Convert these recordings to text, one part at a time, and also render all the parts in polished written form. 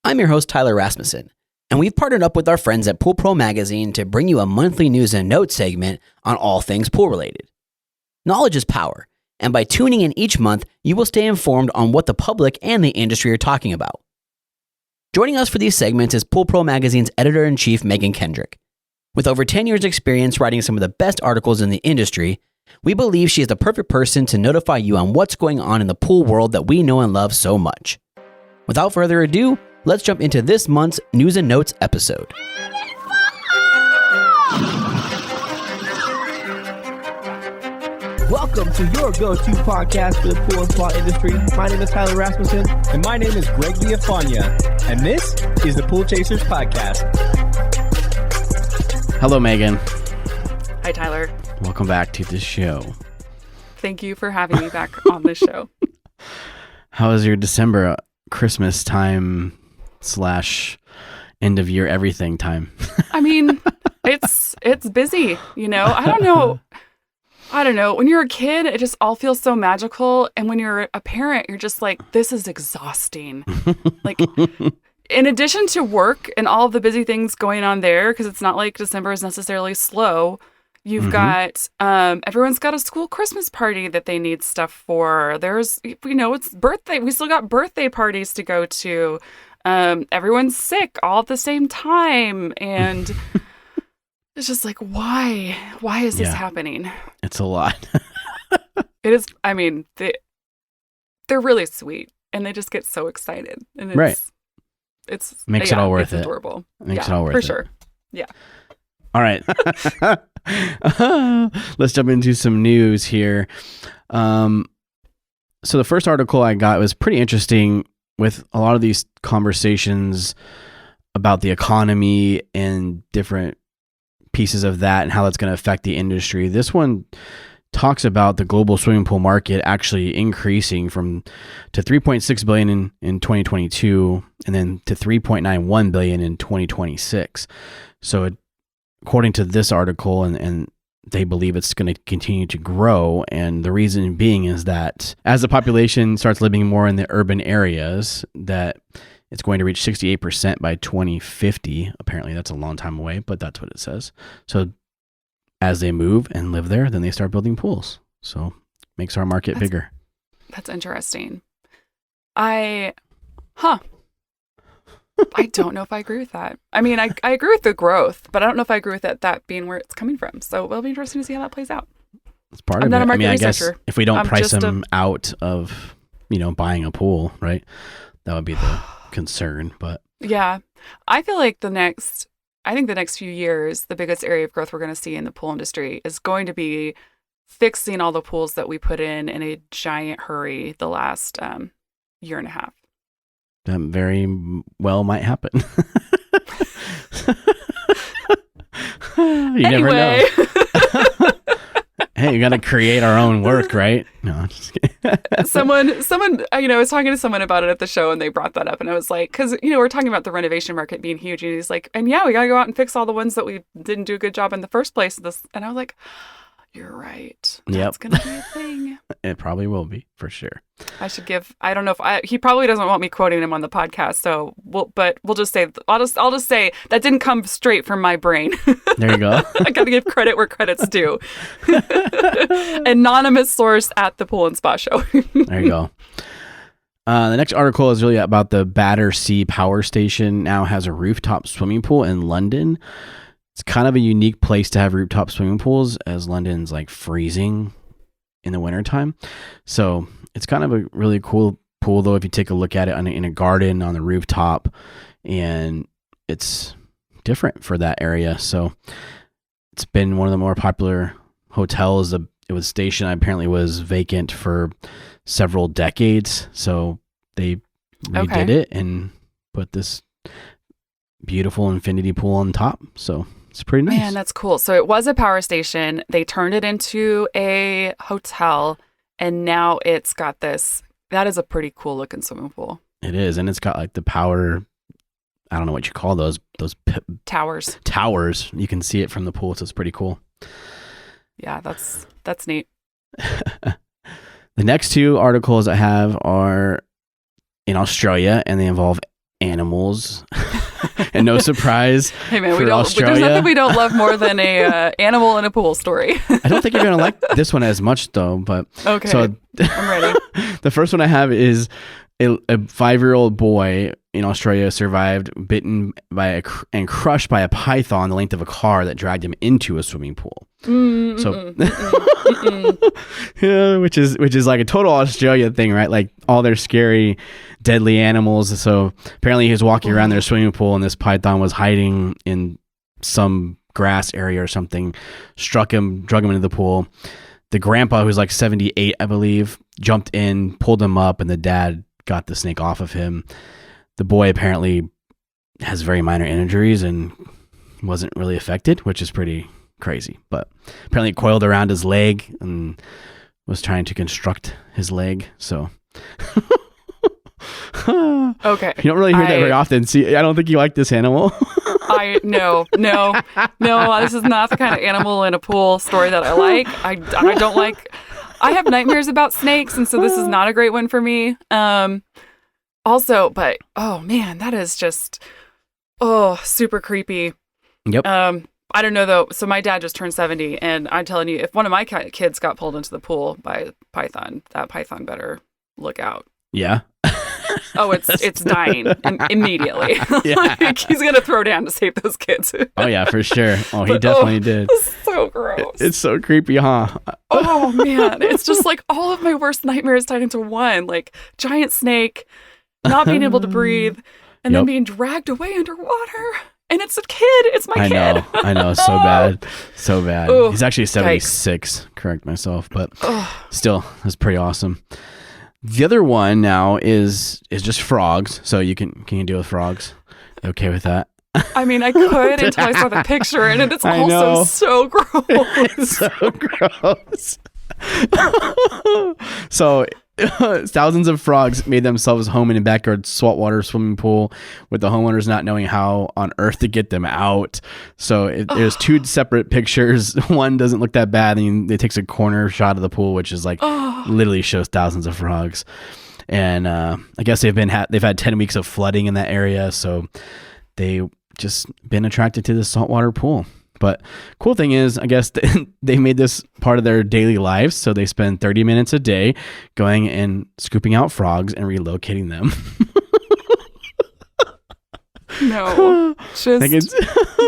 I'm your host, Tyler Rasmussen, and we've partnered up with our friends at PoolPro Magazine to bring you a monthly news and notes segment on all things pool related. Knowledge is power, and by tuning in each month, you will stay informed on what the public and the industry are talking about. Joining us for these segments is PoolPro Magazine's editor-in-chief, Megan Kendrick. With over 10 years' experience writing some of the best articles in the industry, we believe she is the perfect person to notify you on what's going on in the pool world that we know and love so much. Without further ado, let's jump into this month's News and Notes episode. Welcome to your go-to podcast for the pool and spa industry. My name is Tyler Rasmussen. And my name is Greg Villafania. And this is the Pool Chasers Podcast. Hello, Megan. Hi, Tyler. Welcome back to the show. Thank you for having me back on the show. How was your December Christmas time / end of year everything time? I mean, it's busy, you know? I don't know. When you're a kid, it just all feels so magical. And when you're a parent, you're just like, this is exhausting. Like, in addition to work and all the busy things going on there, because it's not like December is necessarily slow, you've got, everyone's got a school Christmas party that they need stuff for. There's, it's birthday. We still got birthday parties to go to. Everyone's sick all at the same time. And it's just like, why is this happening? It's a lot. It is. I mean, they're really sweet and they just get so excited. And it's makes it all worth it. Adorable. Makes it all worth for it. Sure. Yeah. All right. Let's jump into some news here. So the first article I got was pretty interesting with a lot of these conversations about the economy and different pieces of that and how that's going to affect the industry. This one talks about the global swimming pool market actually increasing to 3.6 billion in 2022 and then to 3.91 billion in 2026. So according to this article, and they believe it's going to continue to grow. And the reason being is that as the population starts living more in the urban areas, that it's going to reach 68% by 2050. Apparently that's a long time away, but that's what it says. So as they move and live there, then they start building pools. So makes our market bigger. That's interesting. I don't know if I agree with that. I mean, I agree with the growth, but I don't know if I agree with that being where it's coming from. So it'll be interesting to see how that plays out. It's part I'm of not it. a market I researcher. guess if we don't price them out of, buying a pool, right? That would be the concern, but yeah, I feel like the next few years, the biggest area of growth we're going to see in the pool industry is going to be fixing all the pools that we put in a giant hurry the last year and a half. That very well might happen. Never know. Hey, you got to create our own work, right? No, I'm just kidding. Someone, I was talking to someone about it at the show and they brought that up and I was like, because, we're talking about the renovation market being huge and he's like, and yeah, we got to go out and fix all the ones that we didn't do a good job in the first place. And I was like, you're right. That's going to be a thing. It probably will be for sure. I don't know if he probably doesn't want me quoting him on the podcast. So we'll just say, I'll just say that didn't come straight from my brain. There you go. I got to give credit where credit's due. Anonymous source at the Pool and Spa Show. There you go. The next article is really about the Battersea Power Station now has a rooftop swimming pool in London. It's kind of a unique place to have rooftop swimming pools as London's like freezing in the wintertime. So it's kind of a really cool pool though if you take a look at it in a garden on the rooftop, and it's different for that area. So it's been one of the more popular hotels. It was station apparently was vacant for several decades. So they redid it and put this beautiful infinity pool on top. So it's pretty nice. Man, that's cool. So it was a power station. They turned it into a hotel, and now it's got this. That is a pretty cool looking swimming pool. It is, and it's got like the power. I don't know what you call those towers. Towers. You can see it from the pool, so it's pretty cool. Yeah, that's neat. The next two articles I have are in Australia, and they involve animals, and no surprise. Hey man, for there's Australia. nothing we don't love more than a animal in a pool story. I don't think you're gonna like this one as much though. But Okay, so I'm ready. the first one I have is a 5-year-old boy in Australia survived bitten by and crushed by a python the length of a car that dragged him into a swimming pool. Yeah, which is like a total Australia thing, right? Like all their scary, deadly animals. So apparently he was walking around their swimming pool and this python was hiding in some grass area or something, drug him into the pool. The grandpa, who's like 78, I believe, jumped in, pulled him up, and the dad got the snake off of him. The boy apparently has very minor injuries and wasn't really affected, which is pretty crazy. But apparently it coiled around his leg and was trying to construct his leg. So Okay. you don't really hear that very often. See, I don't think you like this animal. No, this is not the kind of animal in a pool story that I like. I don't like, I have nightmares about snakes, and so this is not a great one for me. Also, but oh man, that is just super creepy. Yep. I don't know though. So my dad just turned 70, and I'm telling you, if one of my kids got pulled into the pool by a python, that python better look out. Yeah. Oh, it's dying immediately. Yeah. Like, he's gonna throw down to save those kids. Oh yeah, for sure. Oh, he But, definitely did. It's so gross. It's so creepy, huh? Oh man, it's just like all of my worst nightmares tied into one. Like giant snake, not being able to breathe, and then Yep. being dragged away underwater. And it's a kid. It's my kid. I know. So bad. So bad. Ooh, He's actually 76. Correct myself, but still, that's pretty awesome. The other one now is just frogs. So can you deal with frogs? Okay with that? I mean, I could until I saw the picture, and it's I also know. so gross. It's so gross. So thousands of frogs made themselves home in a backyard saltwater swimming pool, with the homeowners not knowing how on earth to get them out. So there's two separate pictures. One doesn't look that bad, and it takes a corner shot of the pool, which is like literally shows thousands of frogs. And I guess they've had 10 weeks of flooding in that area, so they just been attracted to the saltwater pool. But cool thing is, I guess they made this part of their daily lives. So they spend 30 minutes a day going and scooping out frogs and relocating them. No,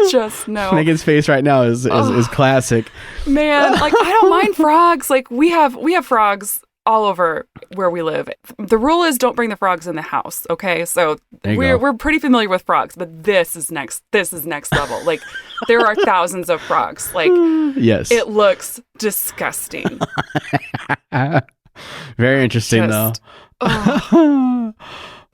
just no. Megan's face right now is classic. Man, like I don't mind frogs. Like we have frogs all over where we live. The rule is don't bring the frogs in the house. Okay, so we're pretty familiar with frogs, but this is next level. Like there are thousands of frogs. Like yes, it looks disgusting. Very interesting though.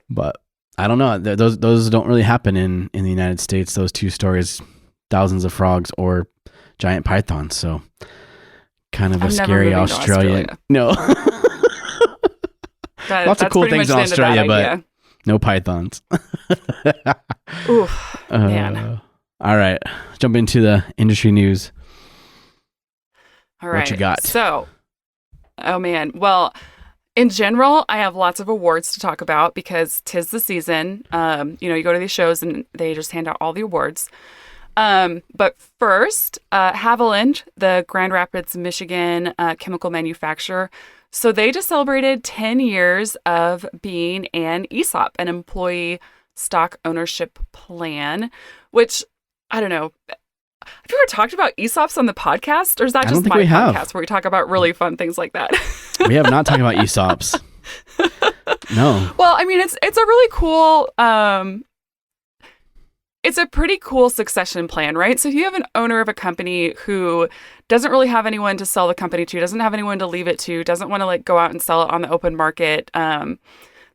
But I don't know. Those don't really happen in the United States. Those two stories, thousands of frogs or giant pythons. So kind of a scary Australia. No. Lots of cool things in Australia, but no pythons. Oof, man. All right. Jump into the industry news. All right. What you got? So, oh man. Well, in general, I have lots of awards to talk about because 'tis the season. You go to these shows and they just hand out all the awards. But first, Haviland, the Grand Rapids, Michigan chemical manufacturer. So they just celebrated 10 years of being an ESOP, an employee stock ownership plan, which I don't know. Have you ever talked about ESOPs on the podcast, or is that just my podcast where we talk about really fun things like that? We have not talked about ESOPs. No. Well, I mean, it's a really cool. It's a pretty cool succession plan, right? So if you have an owner of a company who doesn't really have anyone to sell the company to, doesn't have anyone to leave it to, doesn't want to like go out and sell it on the open market,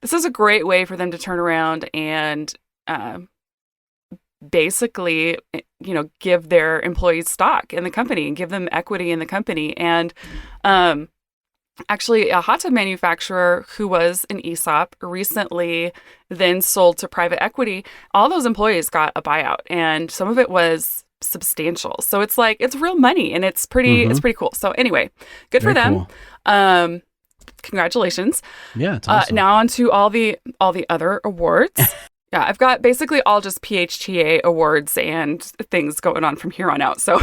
this is a great way for them to turn around and basically, give their employees stock in the company and give them equity in the company. And actually, a hot tub manufacturer who was an ESOP recently then sold to private equity. All those employees got a buyout, and some of it was substantial. So it's like it's real money, and it's pretty cool. So anyway, good for them. Cool. Congratulations. Yeah, it's awesome. Now on to all the other awards. Yeah, I've got basically all just PHTA awards and things going on from here on out. So,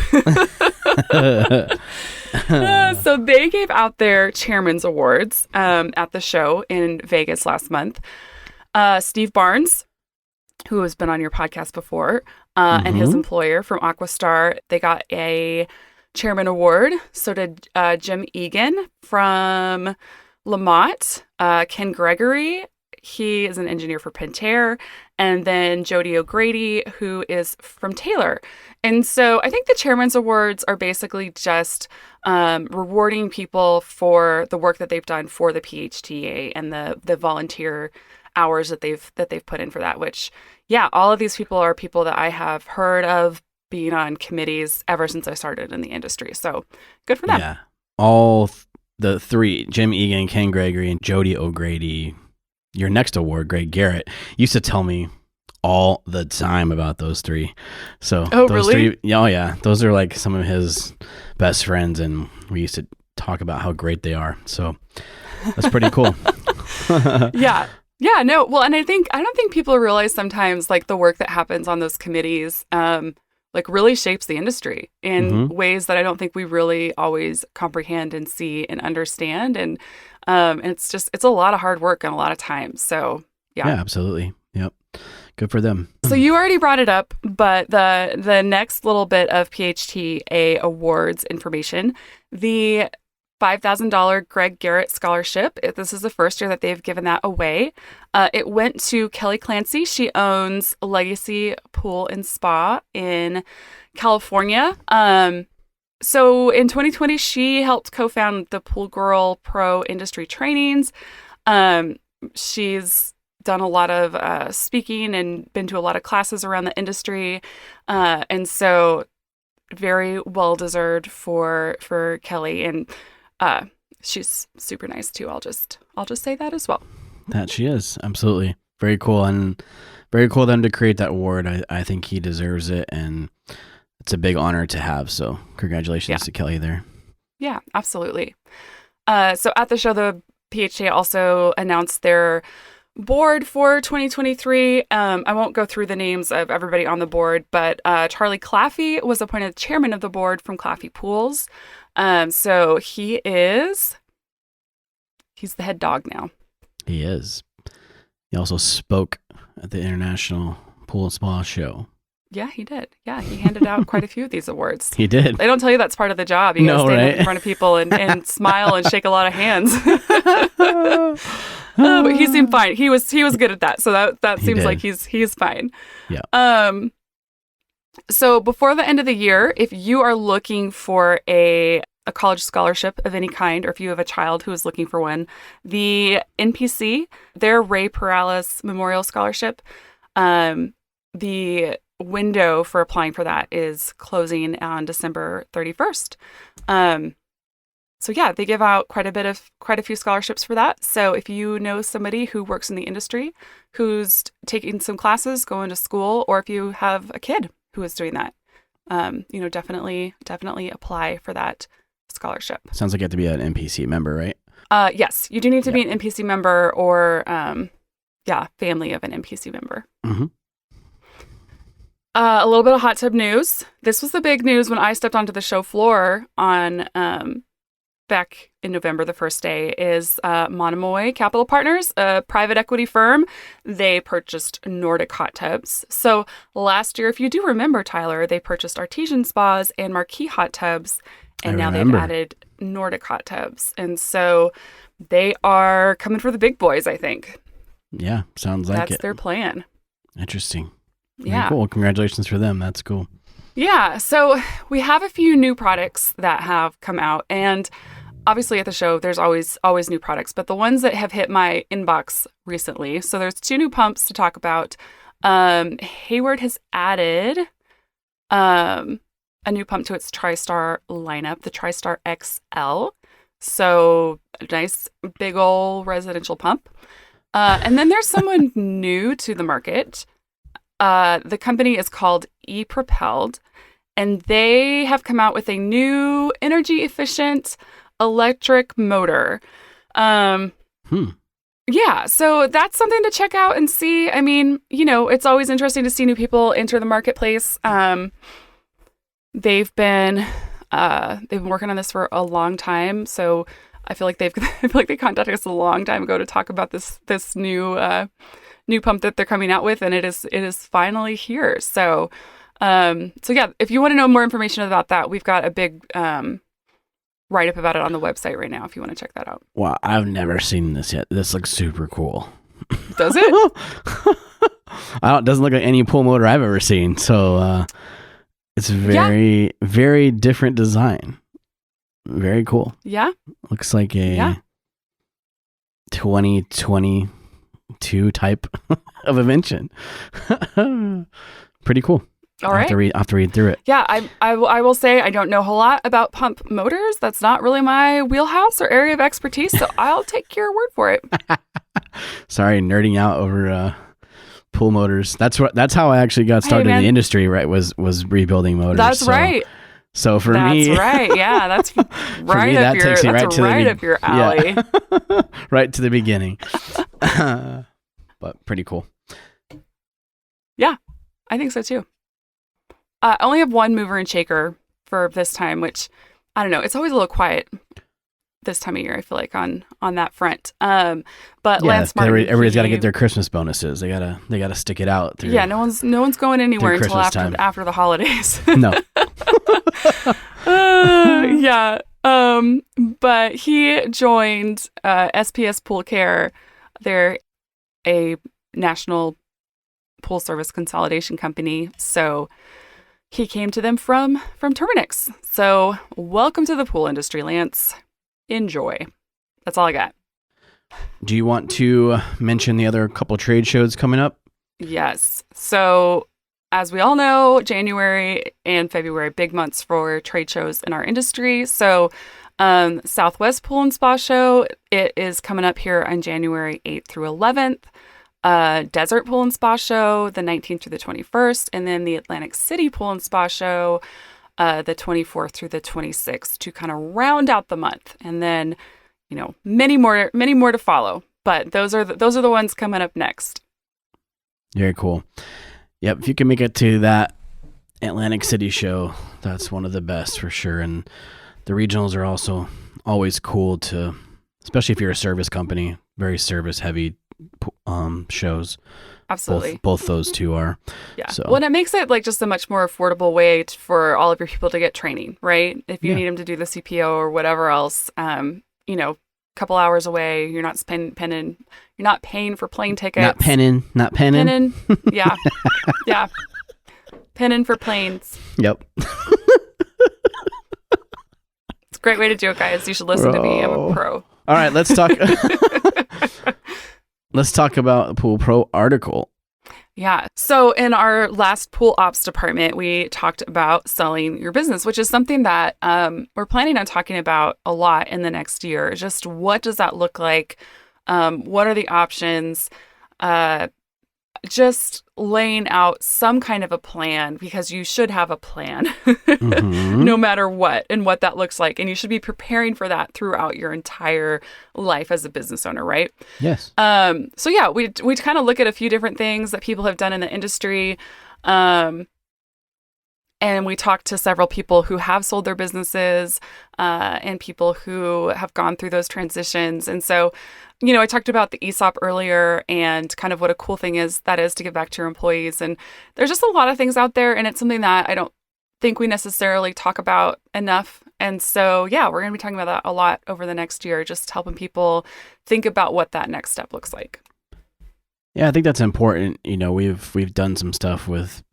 so they gave out their chairman's awards at the show in Vegas last month. Steve Barnes, who has been on your podcast before, and his employer from Aquastar, they got a chairman award. So did Jim Egan from Lamont, Ken Gregory. He is an engineer for Pentair, and then Jody O'Grady, who is from Taylor. And so I think the Chairman's Awards are basically just rewarding people for the work that they've done for the PHTA and the volunteer hours that they've put in for that, which, yeah, all of these people are people that I have heard of being on committees ever since I started in the industry. So good for them. Yeah. All the three, Jim Egan, Ken Gregory, and Jody O'Grady. Your next award, Greg Garrett, used to tell me all the time about those three. So those really? three, oh yeah, those are like some of his best friends, and we used to talk about how great they are. So that's pretty cool. Yeah. Yeah, no. Well, and I don't think people realize sometimes like the work that happens on those committees like really shapes the industry in ways that I don't think we really always comprehend and see and understand. And it's a lot of hard work and a lot of time. So yeah, absolutely. Yep. Good for them. So you already brought it up, but the next little bit of PHTA awards information, the $5,000 Greg Garrett Scholarship. This is the first year that they've given that away. It went to Kelly Clancy. She owns Legacy Pool and Spa in California. So in 2020, she helped co-found the Pool Girl Pro Industry Trainings. She's done a lot of speaking and been to a lot of classes around the industry. And so very well-deserved for Kelly. And she's super nice too. I'll just say that as well. That she is. Absolutely. Very cool. And very cool of them to create that award. I think he deserves it, and it's a big honor to have. So congratulations to Kelly there. Yeah, absolutely. So at the show, the PHTA also announced their board for 2023. I won't go through the names of everybody on the board, but Charlie Claffey was appointed chairman of the board from Claffey Pools. So he's the head dog now. He is. He also spoke at the International Pool and Spa Show. Yeah, he did. Yeah, he handed out quite a few of these awards. He did. They don't tell you that's part of the job. You gotta stand up in front of people and smile and shake a lot of hands. But he seemed fine. He was good at that. So that seems like he's fine. Yeah. So before the end of the year, if you are looking for a college scholarship of any kind, or if you have a child who is looking for one, the NPC, their Ray Perales Memorial Scholarship, the window for applying for that is closing on December 31st. So yeah, they give out quite a few scholarships for that. So if you know somebody who works in the industry, who's taking some classes, going to school, or if you have a kid who is doing that, definitely apply for that scholarship. Sounds like you have to be an NPC member, right? Yes, you do need to be an NPC member or, family of an NPC member. Mm-hmm. A little bit of hot tub news. This was the big news when I stepped onto the show floor on back in November, the first day, is Monomoy Capital Partners, a private equity firm. They purchased Nordic hot tubs. So last year, if you do remember, Tyler, they purchased Artesian Spas and Marquee hot tubs, and now they've added Nordic hot tubs. And so they are coming for the big boys, I think. Yeah, sounds like That's their plan. Interesting. Yeah. Very cool. Congratulations for them. That's cool. Yeah. So we have a few new products that have come out, and obviously at the show, there's always new products, but the ones that have hit my inbox recently. So there's 2 new pumps to talk about. Hayward has added a new pump to its TriStar lineup, the TriStar XL. So a nice big old residential pump. And then there's someone new to the market. The company is called ePropelled, and they have come out with a new energy efficient electric motor. Yeah, so that's something to check out and see. I mean, it's always interesting to see new people enter the marketplace. They've been working on this for a long time, so I feel like they contacted us a long time ago to talk about this new pump that they're coming out with, and it is finally here. So yeah, if you want to know more information about that, we've got a big write-up about it on the website right now if you want to check that out. Wow, I've never seen this yet. This looks super cool. Does it? It doesn't look like any pool motor I've ever seen. So it's very, very different design. Very cool. Yeah. Looks like a 2022 type of invention. Pretty cool. All right. I'll have to read through it. Yeah, I will say I don't know a whole lot about pump motors. That's not really my wheelhouse or area of expertise, so I'll take your word for it. Sorry, nerding out over pool motors. That's how I actually got started in the industry, right? Was rebuilding motors. That's right. So for me, that's right. Yeah, that's right up your up your alley. Yeah. Right to the beginning. But pretty cool. Yeah, I think so too. I only have one mover and shaker for this time, which I don't know. It's always a little quiet this time of year, I feel like, on that front. But Lance Martin, everybody's got to get their Christmas bonuses. They gotta stick it out. Yeah, no one's going anywhere until after the holidays. No. Yeah. But he joined SPS Pool Care. They're a national pool service consolidation company. So he came to them from Terminix. So welcome to the pool industry, Lance. Enjoy. That's all I got. Do you want to mention the other couple trade shows coming up? Yes. So as we all know, January and February, big months for trade shows in our industry. So Southwest Pool and Spa Show, it is coming up here on January 8th through 11th. Desert Pool and Spa Show, the 19th through the 21st. And then the Atlantic City Pool and Spa Show, the 24th through the 26th, to kind of round out the month. And then, many more to follow. But those are the ones coming up next. Very cool. Yep, if you can make it to that Atlantic City show, that's one of the best for sure. And the regionals are also always cool to, especially if you're a service company, very service heavy shows. Absolutely. Both those two are. Yeah. So. Well, and it makes it like just a much more affordable way for all of your people to get training, right? If you need them to do the CPO or whatever else, couple hours away, you're not you're not paying for plane tickets. Not penning. Yeah. Yeah. Penning for planes. Yep. It's a great way to do it, guys. You should listen to me. I'm a pro. All right, let's talk. Let's talk about the PoolPro article. Yeah. So in our last pool ops department, we talked about selling your business, which is something that we're planning on talking about a lot in the next year. Just what does that look like? What are the options? Just laying out some kind of a plan, because you should have a plan no matter what and what that looks like. And you should be preparing for that throughout your entire life as a business owner, right? Yes. So yeah, we kind of look at a few different things that people have done in the industry. And we talked to several people who have sold their businesses and people who have gone through those transitions. And so, I talked about the ESOP earlier and kind of what a cool thing that is to give back to your employees. And there's just a lot of things out there, and it's something that I don't think we necessarily talk about enough. And so, yeah, we're going to be talking about that a lot over the next year, just helping people think about what that next step looks like. Yeah, I think that's important. We've done some stuff with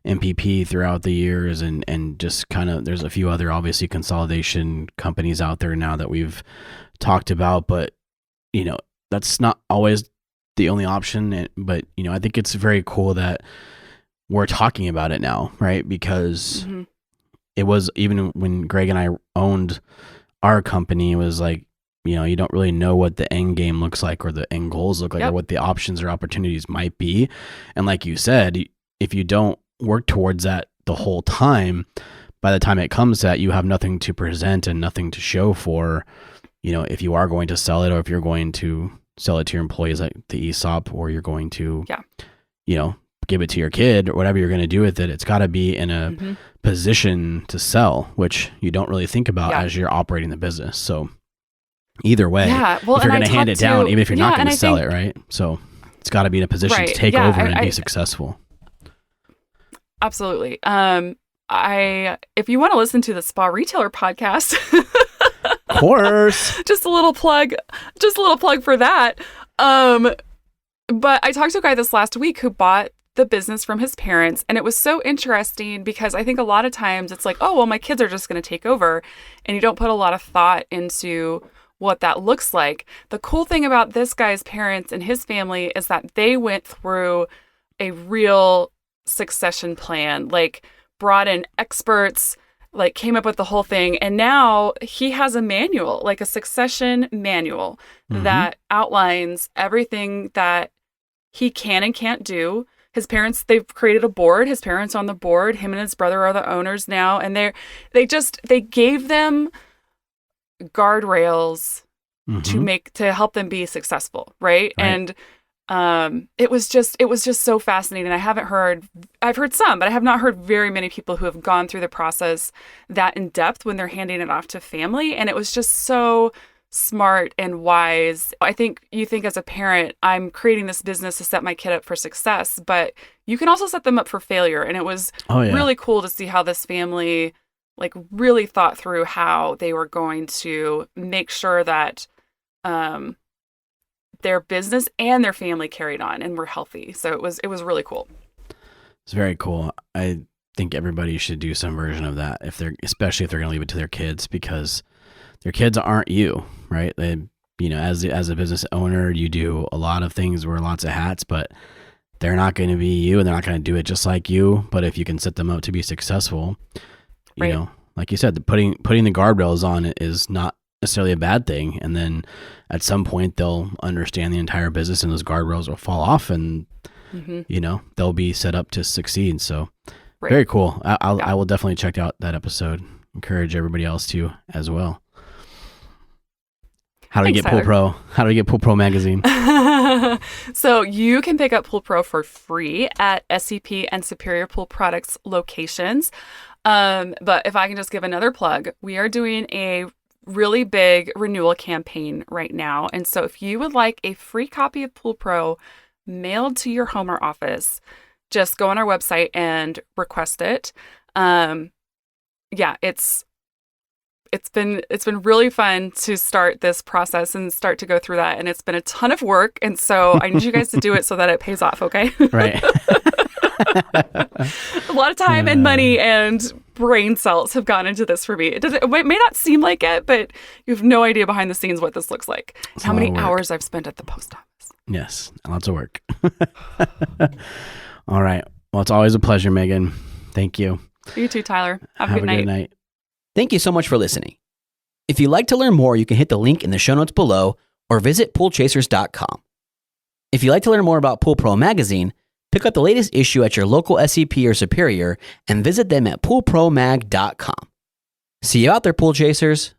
MPP throughout the years, and just kind of, there's a few other obviously consolidation companies out there now that we've talked about, but that's not always the only option. But I think it's very cool that we're talking about it now, right? Because it was, even when Greg and I owned our company, it was like, you don't really know what the end game looks like or the end goals look like, or what the options or opportunities might be. And like you said, if you don't work towards that the whole time, by the time it comes to that, you have nothing to present and nothing to show for, if you are going to sell it or if you're going to sell it to your employees like the ESOP, or you're going to, Yeah. you know, give it to your kid or whatever you're going to do with it. It's got to be in a position to sell, which you don't really think about as you're operating the business. So either way, if you're going to hand it down, even if you're not going to sell it, right? So it's got to be in a position to take over and be successful. Absolutely. If you want to listen to the Spa Retailer podcast, of course, just a little plug for that. But I talked to a guy this last week who bought the business from his parents, and it was so interesting because I think a lot of times it's like, oh, well, my kids are just going to take over, and you don't put a lot of thought into what that looks like. The cool thing about this guy's parents and his family is that they went through a real succession plan, like brought in experts, like came up with the whole thing. And now he has a manual, like a succession manual that outlines everything that he can and can't do. His parents, they've created a board. His parents on the board. Him and his brother are the owners now. And they gave them guardrails to help them be successful. Right. And it was just so fascinating. I've heard some, but I have not heard very many people who have gone through the process that in depth when they're handing it off to family. And it was just so smart and wise. I think you think as a parent, I'm creating this business to set my kid up for success, but you can also set them up for failure. And it was really cool to see how this family like really thought through how they were going to make sure that their business and their family carried on and were healthy. So it was really cool. It's very cool. I think everybody should do some version of that especially if they're going to leave it to their kids, because their kids aren't you, right? They, you know, as a business owner, you do a lot of things, wear lots of hats, but they're not going to be you and they're not going to do it just like you. But if you can set them up to be successful, you know, like you said, putting the guardrails on it is not necessarily a bad thing. And then at some point they'll understand the entire business and those guardrails will fall off and, you know, they'll be set up to succeed. So very cool. I will definitely check out that episode. Encourage everybody else to as well. How do we get PoolPro? How do we get PoolPro Magazine? So you can pick up PoolPro for free at SCP and Superior Pool Products locations. But if I can just give another plug, we are doing a really big renewal campaign right now. And so if you would like a free copy of PoolPro mailed to your home or office, just go on our website and request it. It's been really fun to start this process and start to go through that. And it's been a ton of work. And so I need you guys to do it so that it pays off. Okay. Right. A lot of time and money and brain cells have gone into this for me. It may not seem like it, but you have no idea behind the scenes what this looks like. It's how many hours I've spent at the post office. Yes. Lots of work. All right. Well, it's always a pleasure, Megan. Thank you. You too, Tyler. Have a good night. Thank you so much for listening. If you'd like to learn more, you can hit the link in the show notes below or visit poolchasers.com. If you'd like to learn more about PoolPro Magazine, pick up the latest issue at your local SCP or Superior and visit them at poolpromag.com. See you out there, Pool Chasers.